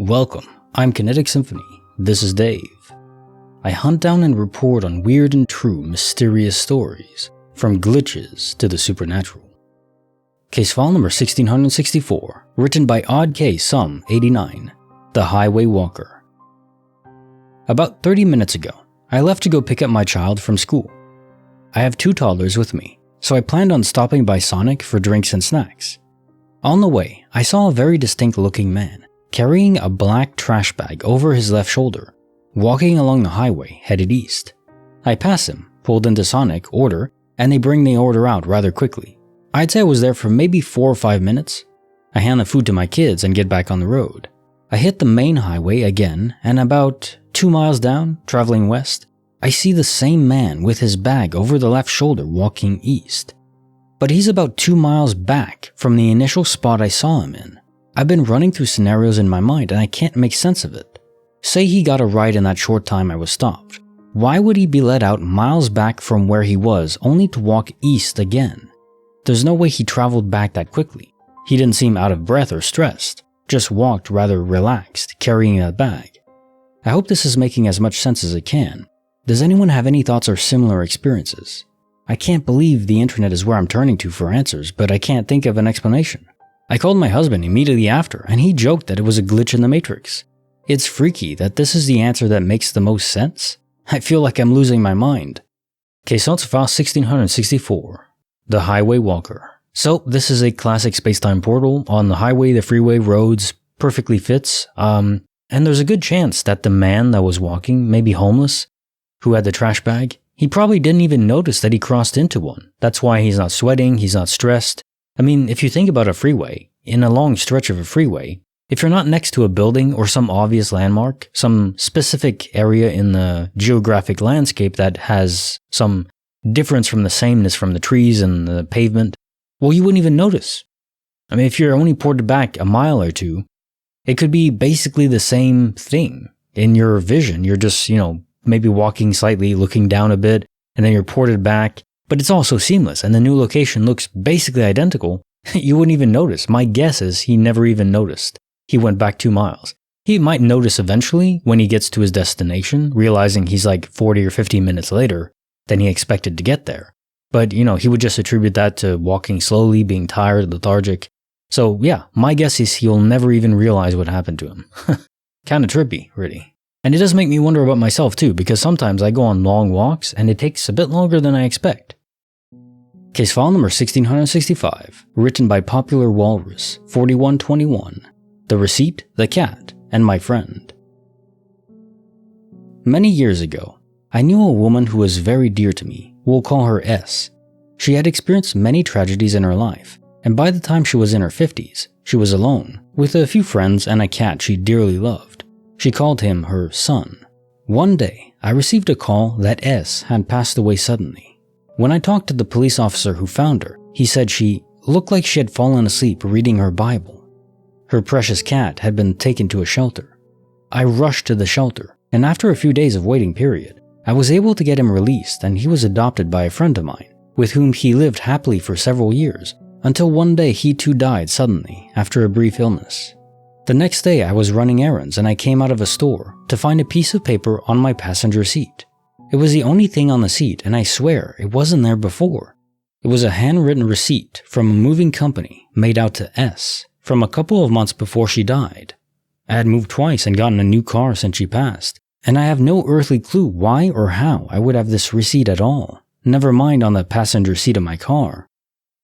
Welcome, I'm Kinetic Symphony. This is Dave. I hunt down and report on weird and true mysterious stories, from glitches to the supernatural. Case file number 1664, written by Odd Case Sum 89, The Highway Walker. About 30 minutes ago, I left to go pick up my child from school. I have 2 toddlers with me, so I planned on stopping by Sonic for drinks and snacks. On the way, I saw a very distinct looking man, carrying a black trash bag over his left shoulder, walking along the highway headed east. I pass him, pulled into Sonic, order, and they bring the order out rather quickly. I'd say I was there for maybe 4 or 5 minutes. I hand the food to my kids and get back on the road. I hit the main highway again, and about 2 miles down, traveling west, I see the same man with his bag over the left shoulder walking east. But he's about 2 miles back from the initial spot I saw him in. I've been running through scenarios in my mind and I can't make sense of it. Say he got a ride in that short time I was stopped. Why would he be let out miles back from where he was only to walk east again? There's no way he traveled back that quickly. He didn't seem out of breath or stressed, just walked rather relaxed, carrying that bag. I hope this is making as much sense as it can. Does anyone have any thoughts or similar experiences? I can't believe the internet is where I'm turning to for answers, but I can't think of an explanation. I called my husband immediately after, and he joked that it was a glitch in the Matrix. It's freaky that this is the answer that makes the most sense. I feel like I'm losing my mind. Case file 1664, The Highway Walker. So this is a classic space-time portal. On the highway, the freeway, roads, perfectly fits. And there's a good chance that the man that was walking, maybe homeless, who had the trash bag, he probably didn't even notice that he crossed into one. That's why he's not sweating, he's not stressed. I mean, if you think about a freeway, in a long stretch of a freeway, if you're not next to a building or some obvious landmark, some specific area in the geographic landscape that has some difference from the sameness from the trees and the pavement, well, you wouldn't even notice. I mean, if you're only ported back a mile or two, it could be basically the same thing in your vision. You're just, maybe walking slightly, looking down a bit, and then you're ported back. But it's all so seamless, and the new location looks basically identical. You wouldn't even notice. My guess is he never even noticed. He went back 2 miles. He might notice eventually when he gets to his destination, realizing he's like 40 or 50 minutes later than he expected to get there. But, he would just attribute that to walking slowly, being tired, lethargic. So yeah, my guess is he'll never even realize what happened to him. Kinda trippy, really. And it does make me wonder about myself too, because sometimes I go on long walks and it takes a bit longer than I expect. Case file number 1665, written by Popular Walrus 4121, The Receipt, the Cat, and My Friend. Many years ago, I knew a woman who was very dear to me. We'll call her S. She had experienced many tragedies in her life, and by the time she was in her 50s, she was alone, with a few friends and a cat she dearly loved. She called him her son. One day, I received a call that S had passed away suddenly. When I talked to the police officer who found her, he said she looked like she had fallen asleep reading her Bible. Her precious cat had been taken to a shelter. I rushed to the shelter, and after a few days of waiting period, I was able to get him released, and he was adopted by a friend of mine, with whom he lived happily for several years, until one day he too died suddenly after a brief illness. The next day I was running errands and I came out of a store to find a piece of paper on my passenger seat. It was the only thing on the seat, and I swear it wasn't there before. It was a handwritten receipt from a moving company made out to S from a couple of months before she died. I had moved twice and gotten a new car since she passed, and I have no earthly clue why or how I would have this receipt at all, never mind on the passenger seat of my car.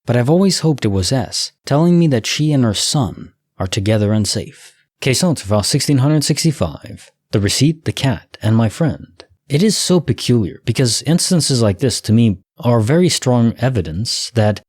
But I've always hoped it was S telling me that she and her son are together and safe. Case file 1665, The Receipt, the Cat, and My Friend. It is so peculiar because instances like this to me are very strong evidence that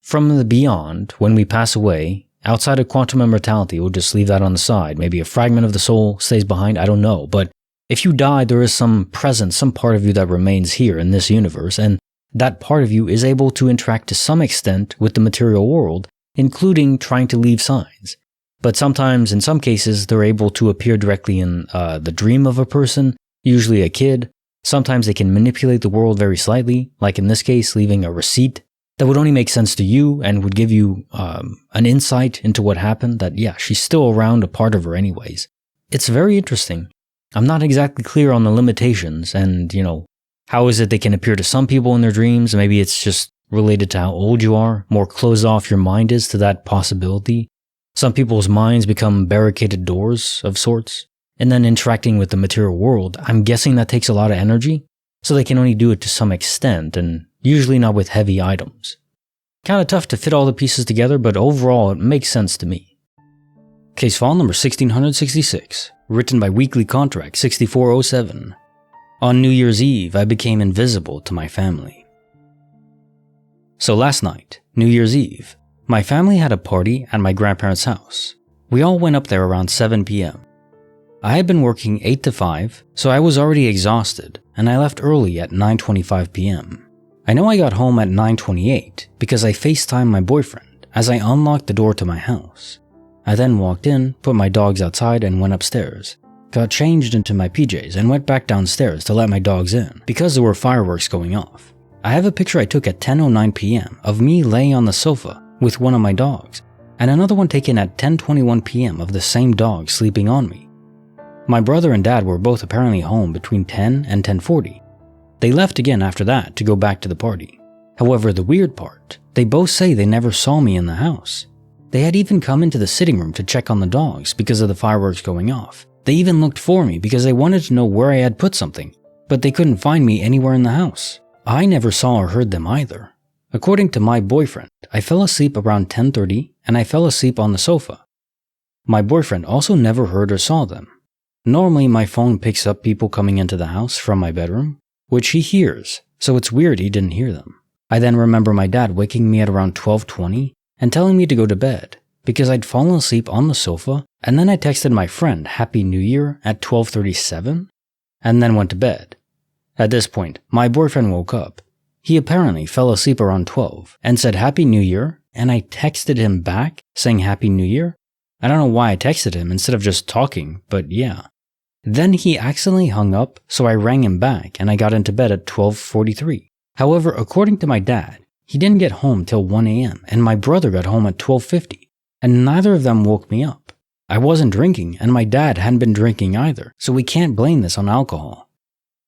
from the beyond, when we pass away, outside of quantum immortality, we'll just leave that on the side. Maybe a fragment of the soul stays behind, I don't know. But if you die, there is some presence, some part of you that remains here in this universe, and that part of you is able to interact to some extent with the material world, including trying to leave signs. But sometimes, in some cases, they're able to appear directly in the dream of a person, usually a kid. Sometimes they can manipulate the world very slightly, like in this case, leaving a receipt that would only make sense to you and would give you an insight into what happened, that, yeah, she's still around, a part of her anyways. It's very interesting. I'm not exactly clear on the limitations and, how is it they can appear to some people in their dreams? Maybe it's just related to how old you are, more closed off your mind is to that possibility. Some people's minds become barricaded doors of sorts. And then interacting with the material world, I'm guessing that takes a lot of energy, so they can only do it to some extent, and usually not with heavy items. Kinda tough to fit all the pieces together, but overall it makes sense to me. Case file number 1666, written by Weekly Contract 6407. On New Year's Eve, I became invisible to my family. So last night, New Year's Eve, my family had a party at my grandparents' house. We all went up there around 7 p.m. I had been working 8 to 5, so I was already exhausted, and I left early at 9:25 p.m. I know I got home at 9:28 because I FaceTimed my boyfriend as I unlocked the door to my house. I then walked in, put my dogs outside, and went upstairs. Got changed into my PJs and went back downstairs to let my dogs in because there were fireworks going off. I have a picture I took at 10:09 p.m. of me laying on the sofa with one of my dogs, and another one taken at 10:21 p.m. of the same dog sleeping on me. My brother and dad were both apparently home between 10 and 10:40. They left again after that to go back to the party. However, the weird part, they both say they never saw me in the house. They had even come into the sitting room to check on the dogs because of the fireworks going off. They even looked for me because they wanted to know where I had put something, but they couldn't find me anywhere in the house. I never saw or heard them either. According to my boyfriend, I fell asleep around 10:30 and I fell asleep on the sofa. My boyfriend also never heard or saw them. Normally my phone picks up people coming into the house from my bedroom, which he hears, so it's weird he didn't hear them. I then remember my dad waking me at around 12:20 and telling me to go to bed because I'd fallen asleep on the sofa, and then I texted my friend Happy New Year at 12:37 and then went to bed. At this point, my boyfriend woke up. He apparently fell asleep around 12 and said Happy New Year, and I texted him back saying Happy New Year. I don't know why I texted him instead of just talking, but yeah. Then he accidentally hung up, so I rang him back and I got into bed at 12:43. However, according to my dad, he didn't get home till 1 a.m. and my brother got home at 12:50, and neither of them woke me up. I wasn't drinking and my dad hadn't been drinking either, so we can't blame this on alcohol.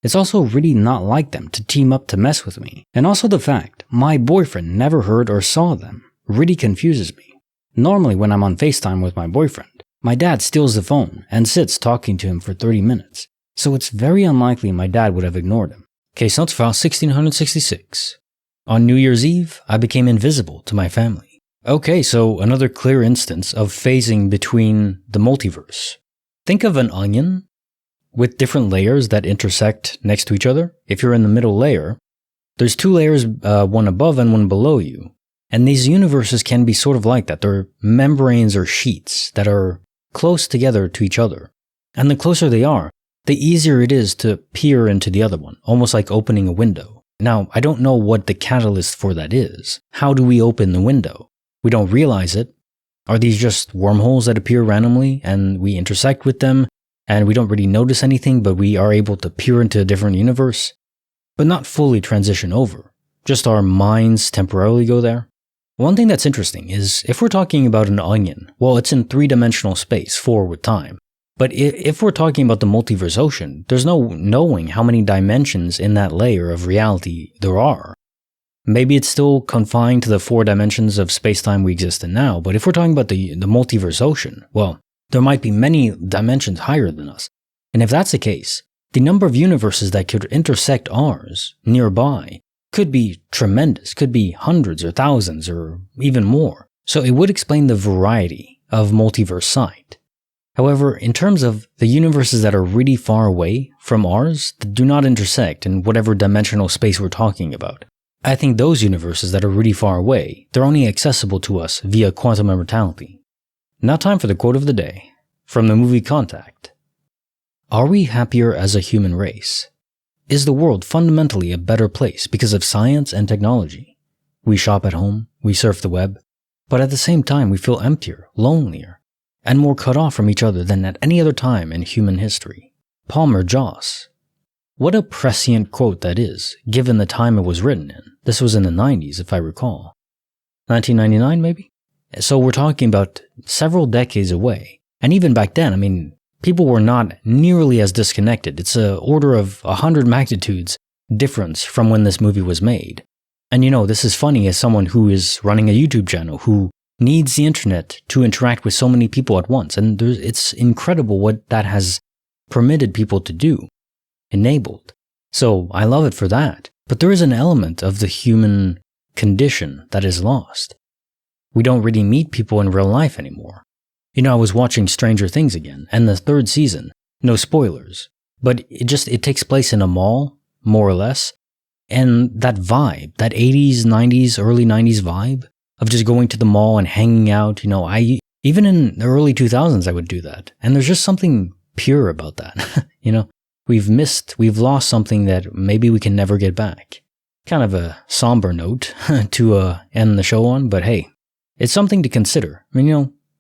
It's also really not like them to team up to mess with me, and also the fact my boyfriend never heard or saw them really confuses me. Normally when I'm on FaceTime with my boyfriend, my dad steals the phone and sits talking to him for 30 minutes, so it's very unlikely my dad would have ignored him. Case notes file 1666. On New Year's Eve, I became invisible to my family. Okay, so another clear instance of phasing between the multiverse. Think of an onion with different layers that intersect next to each other. If you're in the middle layer, there's two layers, one above and one below you. And these universes can be sort of like that. They're membranes or sheets that are close together to each other. And the closer they are, the easier it is to peer into the other one, almost like opening a window. Now, I don't know what the catalyst for that is. How do we open the window? We don't realize it. Are these just wormholes that appear randomly and we intersect with them and we don't really notice anything, but we are able to peer into a different universe, but not fully transition over? Just our minds temporarily go there? One thing that's interesting is if we're talking about an onion, well, it's in three-dimensional space, 4 with time. But if we're talking about the multiverse ocean, there's no knowing how many dimensions in that layer of reality there are. Maybe it's still confined to the 4 dimensions of space-time we exist in now, but if we're talking about the multiverse ocean, well, there might be many dimensions higher than us. And if that's the case, the number of universes that could intersect ours nearby could be tremendous, could be hundreds or thousands or even more. So it would explain the variety of multiverse sight. However, in terms of the universes that are really far away from ours, that do not intersect in whatever dimensional space we're talking about, I think those universes that are really far away, they're only accessible to us via quantum immortality. Now time for the quote of the day, from the movie Contact. Are we happier as a human race? Is the world fundamentally a better place because of science and technology? We shop at home, we surf the web, but at the same time we feel emptier, lonelier, and more cut off from each other than at any other time in human history. Palmer Joss. What a prescient quote that is, given the time it was written in. This was in the 90s, if I recall. 1999, maybe? So we're talking about several decades away. And even back then, people were not nearly as disconnected. It's an order of 100 magnitudes difference from when this movie was made. And this is funny as someone who is running a YouTube channel, who needs the internet to interact with so many people at once. And it's incredible what that has permitted people to do, enabled. So I love it for that. But there is an element of the human condition that is lost. We don't really meet people in real life anymore. I was watching Stranger Things again, and the 3rd season, no spoilers, but it takes place in a mall, more or less, and that vibe, that 80s, 90s, early 90s vibe of just going to the mall and hanging out, even in the early 2000s I would do that. And there's just something pure about that. We've lost something that maybe we can never get back. Kind of a somber note to end the show on, but hey, it's something to consider.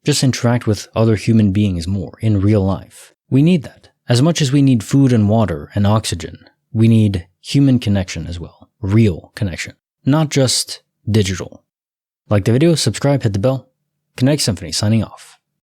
Just interact with other human beings more in real life. We need that. As much as we need food and water and oxygen, we need human connection as well. Real connection. Not just digital. Like the video, subscribe, hit the bell. Kinetic Symphony signing off.